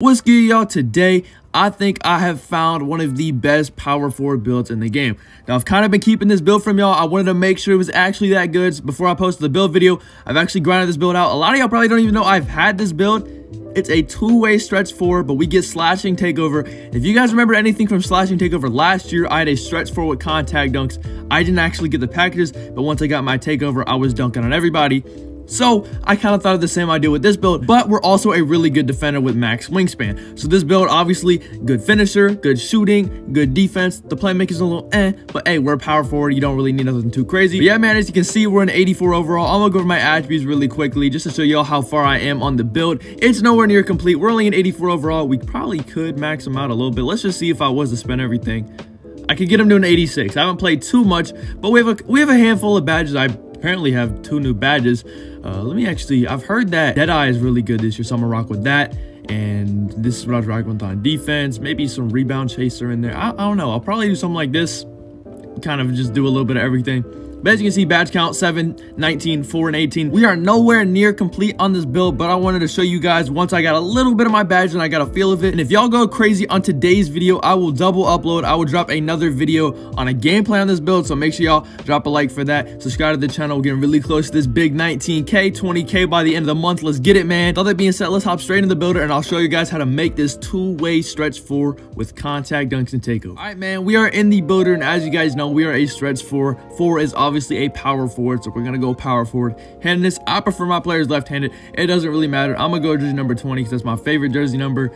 What's good, y'all? Today, I think I have found one of the best power forward builds in the game. Now, I've kind of been keeping this build from y'all. I wanted to make sure it was actually that good. So before I posted the build video, I've actually grinded this build out. A lot of y'all probably don't even know I've had this build. It's a two-way stretch forward, but we get slashing takeover. If you guys remember anything from slashing takeover last year, I had a stretch forward with contact dunks. I didn't actually get the packages, but once I got my takeover, I was dunking on everybody. So I kind of thought of the same idea with this build, but we're also a really good defender with max wingspan. So this build, obviously, good finisher, good shooting, good defense. The playmaker's a little but hey, we're a power forward. You don't really need nothing too crazy. But yeah, man, as you can see, we're an 84 overall. I'm gonna go over my attributes really quickly just to show y'all how far I am on the build. It's nowhere near complete. We're only an 84 overall. We probably could max them out a little bit. Let's just see if I was to spend everything. I could get him to an 86. I haven't played too much, but we have a handful of badges. I apparently have 2 new badges. I've heard that Deadeye is really good this year, so I'm gonna rock with that. And this is what I was rocking with on defense. Maybe some rebound chaser in there. I don't know. I'll probably do something like this. Kind of just do a little bit of everything. But as you can see, badge count 7, 19, 4, and 18. We are nowhere near complete on this build, but I wanted to show you guys once I got a little bit of my badge and I got a feel of it. And if y'all go crazy on today's video, I will double upload. I will drop another video on a gameplay on this build, so make sure y'all drop a like for that. Subscribe to the channel. We're getting really close to this big 19K, 20K by the end of the month. Let's get it, man. With all that being said, let's hop straight into the builder and I'll show you guys how to make this two-way stretch 4 with contact dunks and takeover. All right, man, we are in the builder, and as you guys know, we are a stretch 4. 4 is obviously a power forward, so we're gonna go power forward. Handedness, I prefer my players left-handed. It doesn't really matter. I'm gonna go jersey number 20 because that's my favorite jersey number.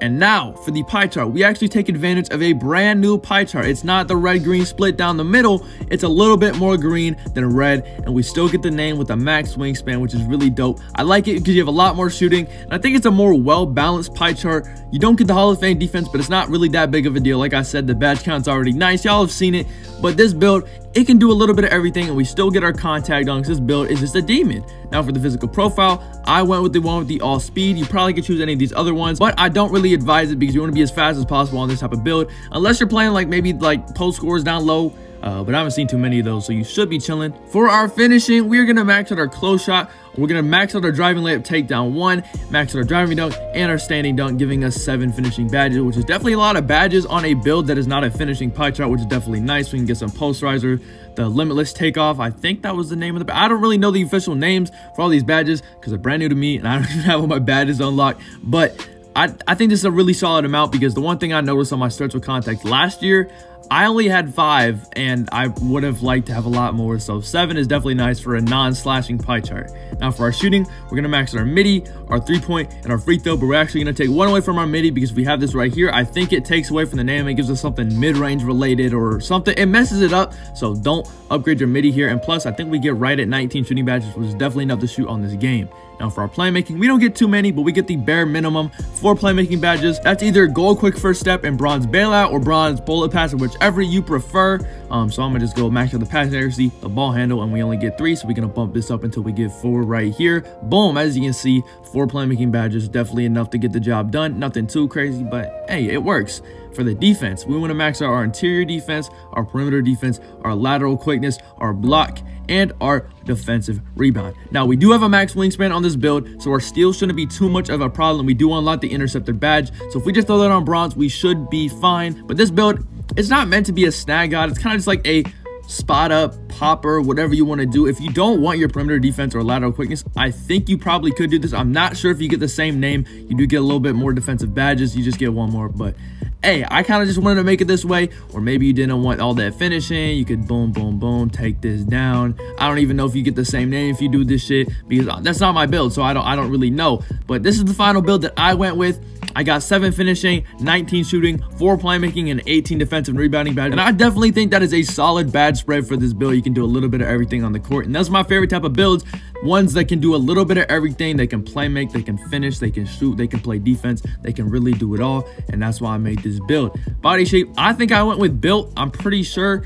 And now for the pie chart, we actually take advantage of a brand new pie chart. It's not the red-green split down the middle. It's a little bit more green than red, and we still get the name with a max wingspan, which is really dope. I like it because you have a lot more shooting, and I think it's a more well-balanced pie chart. You don't get the Hall of Fame defense, but it's not really that big of a deal. Like I said, the badge count's already nice. Y'all have seen it, but this build, it can do a little bit of everything, and we still get our contact dunks. This build is just a demon. Now for the physical profile, I went with the one with the all speed. You probably could choose any of these other ones, but I don't really advise it because you want to be as fast as possible on this type of build, unless you're playing like maybe like post scores down low. But I haven't seen too many of those, so you should be chilling. For our finishing, we're gonna max out our close shot. We're gonna max out our driving layup takedown 1, max out our driving dunk, and our standing dunk, giving us 7 finishing badges, which is definitely a lot of badges on a build that is not a finishing pie chart, which is definitely nice. We can get some posterizer, the limitless takeoff. I think that was the name of the. I don't really know the official names for all these badges because they're brand new to me, and I don't even have all my badges unlocked. But I think this is a really solid amount because the one thing I noticed on my stretch with contacts last year, I only had 5 and I would have liked to have a lot more, so 7 is definitely nice for a non-slashing pie chart. Now for our shooting, we're gonna max out our midi, our 3-point, and our free throw, but we're actually gonna take 1 away from our midi because we have this right here. I think it takes away from the name. It gives us something mid-range related or something. It messes it up, so don't upgrade your midi here. And plus, I think we get right at 19 shooting badges, which is definitely enough to shoot on this game. Now for our playmaking, we don't get too many, but we get the bare minimum 4 playmaking badges. That's either gold quick first step and bronze bailout or bronze bullet pass, whichever you prefer. So I'm gonna just go max out the pass accuracy, the ball handle, and we only get 3, so we're gonna bump this up until we get 4 right here. Boom, as you can see, 4 playmaking badges, definitely enough to get the job done. Nothing too crazy, but hey, it works. For the defense, we want to max out our interior defense, our perimeter defense, our lateral quickness, our block, and our defensive rebound. Now, we do have a max wingspan on this build, so our steal shouldn't be too much of a problem. We do unlock the interceptor badge, so if we just throw that on bronze, we should be fine. But this build, it's not meant to be a snag god. It's kind of just like a spot up, popper, whatever you want to do. If you don't want your perimeter defense or lateral quickness, I think you probably could do this. I'm not sure if you get the same name. You do get a little bit more defensive badges. You just get 1 more, but hey, I kind of just wanted to make it this way. Or maybe you didn't want all that finishing. You could boom, boom, boom, take this down. I don't even know if you get the same name if you do this shit because that's not my build, so I don't really know. But this is the final build that I went with. I got 7 finishing, 19 shooting, 4 playmaking, and 18 defensive and rebounding badges. And I definitely think that is a solid badge spread for this build. You can do a little bit of everything on the court, and that's my favorite type of builds. Ones that can do a little bit of everything. They can play make, they can finish, they can shoot, they can play defense, they can really do it all, and that's why I made this build. Body shape, I think I went with built. I'm pretty sure.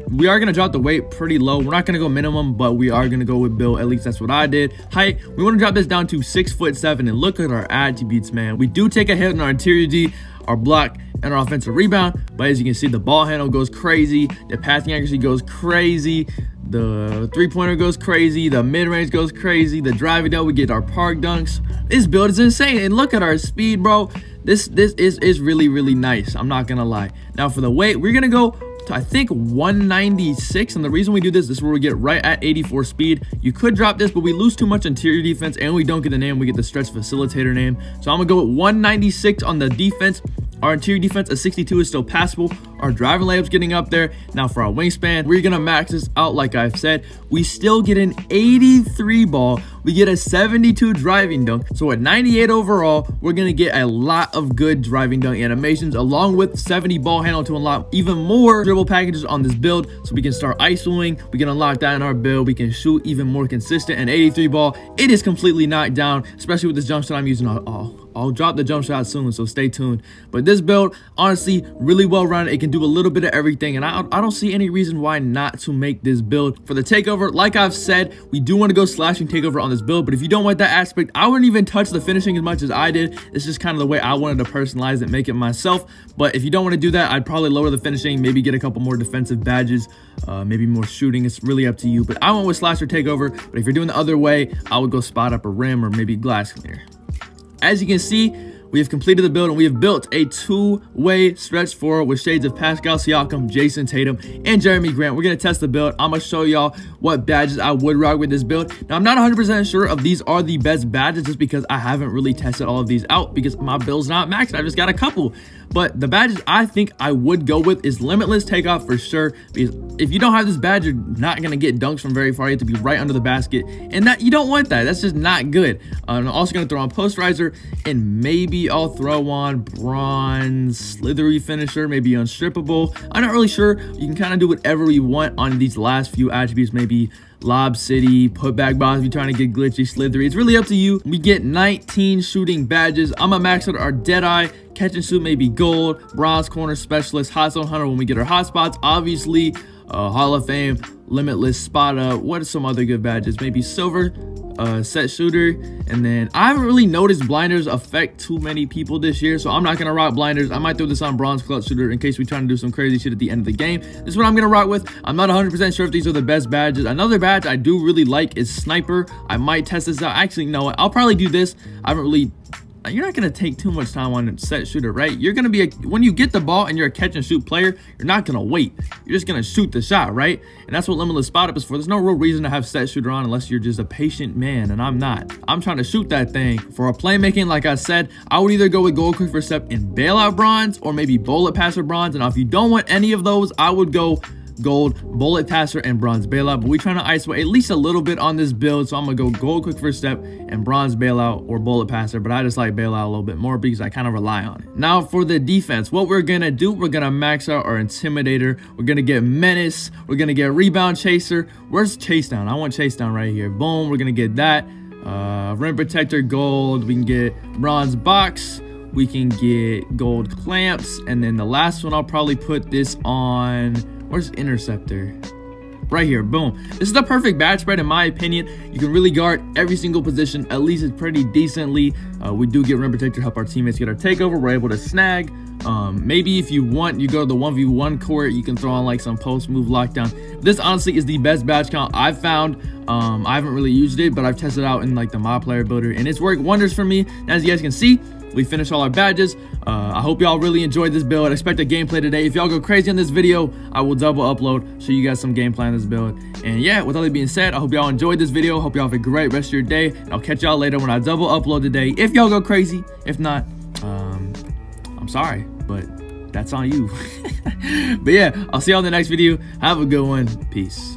We are going to drop the weight pretty low. We're not going to go minimum, but we are going to go with built. At least that's what I did. Height, we want to drop this down to 6'7", and look at our attributes, man. We do take a hit on our interior D, our block, and our offensive rebound. But as you can see, the ball handle goes crazy, the passing accuracy goes crazy, the three-pointer goes crazy, the mid-range goes crazy, the driving down, we get our park dunks. This build is insane, and look at our speed, bro. This is really, really nice. I'm not gonna lie. Now for the weight, we're gonna go to, I think, 196, and the reason we do this is where we get right at 84 speed. You could drop this, but we lose too much interior defense, and we don't get the name. We get the stretch facilitator name. So I'm gonna go with 196 on the defense. Our interior defense at 62 is still passable. Our driving layup's getting up there. Now for our wingspan, we're gonna max this out like I've said. We still get an 83 ball. We get a 72 driving dunk. So at 98 overall, we're gonna get a lot of good driving dunk animations, along with 70 ball handle to unlock even more dribble packages on this build. So we can start isoing, we can unlock that in our build, we can shoot even more consistent. And 83 ball, it is completely knocked down, especially with this jump shot I'm using. I'll drop the jump shot soon, so stay tuned. But this build, honestly, really well rounded. It can do a little bit of everything, and I don't see any reason why not to make this build. For the takeover, like I've said, we do want to go slashing takeover on this build, but if you don't want that aspect, I wouldn't even touch the finishing as much as I did. It's just kind of the way I wanted to personalize it, make it myself. But if you don't want to do that, I'd probably lower the finishing, maybe get a couple more defensive badges, maybe more shooting. It's really up to you, but I went with slasher takeover. But if you're doing the other way, I would go spot up a rim or maybe glass clear. As you can see, we have completed the build, and we have built a two-way stretch forward with shades of Pascal Siakam, Jason Tatum, and Jeremy Grant. We're going to test the build. I'm going to show y'all what badges I would rock with this build. Now, I'm not 100% sure if these are the best badges just because I haven't really tested all of these out because my build's not maxed. I've just got a couple. But the badges I think I would go with is Limitless Takeoff for sure, because if you don't have this badge, you're not going to get dunks from very far. You have to be right under the basket, and that you don't want that. That's just not good. I'm also going to throw on Posterizer, and maybe I'll throw on Bronze Slithery Finisher, maybe Unstrippable. I'm not really sure. You can kind of do whatever you want on these last few attributes, maybe Lob City, Putback Boss if you're trying to get glitchy, Slithery. It's really up to you. We get 19 shooting badges. I'm going to max out our Deadeye, Catch and Shoot maybe Gold, Bronze Corner Specialist, Hot Zone Hunter when we get our hotspots. Obviously, Hall of Fame, Limitless, Spot Up. What are some other good badges? Maybe Silver, Set Shooter. And then I haven't really noticed blinders affect too many people this year, so I'm not going to rock blinders. I might throw this on Bronze Clutch Shooter in case we're trying to do some crazy shit at the end of the game. This is what I'm going to rock with. I'm not 100% sure if these are the best badges. Another badge I do really like is Sniper. I might test this out. Actually, no, I'll probably do this. I haven't really... You're not going to take too much time on Set Shooter, right? You're going to be when you get the ball and you're a catch and shoot player, you're not going to wait. You're just going to shoot the shot, right? And that's what Limitless Spot Up is for. There's no real reason to have Set Shooter on unless you're just a patient man, and I'm not. I'm trying to shoot that thing. For our playmaking, like I said, I would either go with Gold Quick First Step and Bailout Bronze, or maybe Bullet Passer Bronze. And if you don't want any of those, I would go Gold, Bullet Passer, and Bronze Bailout. But we're trying to ISO at least a little bit on this build, so I'm gonna go Gold Quick First Step and Bronze Bailout or Bullet Passer, but I just like Bailout a little bit more because I kind of rely on it. Now for the defense, what we're gonna do, we're gonna max out our Intimidator, we're gonna get Menace, we're gonna get Rebound Chaser. Where's Chase Down? I want Chase Down right here. Boom, we're gonna get that. Rim Protector Gold, we can get Bronze Box, we can get Gold Clamps, and then the last one I'll probably put this on. Where's Interceptor? Right here, boom. This is the perfect badge spread in my opinion. You can really guard every single position, at least it's pretty decently. We do get Rim Protector, help our teammates get our takeover. We're able to snag. Maybe if you want, you go to the 1v1 court, you can throw on like some post move lockdown. This honestly is the best badge count I've found. I haven't really used it, but I've tested out in like the Mod Player Builder, and it's worked wonders for me. As you guys can see, we finished all our badges. I hope y'all really enjoyed this build. I expect a gameplay today. If y'all go crazy on this video, I will double upload, show you guys some gameplay on this build. And yeah, with all that being said, I hope y'all enjoyed this video. Hope y'all have a great rest of your day. And I'll catch y'all later when I double upload today. If y'all go crazy, if not, I'm sorry, but that's on you. But yeah, I'll see y'all in the next video. Have a good one. Peace.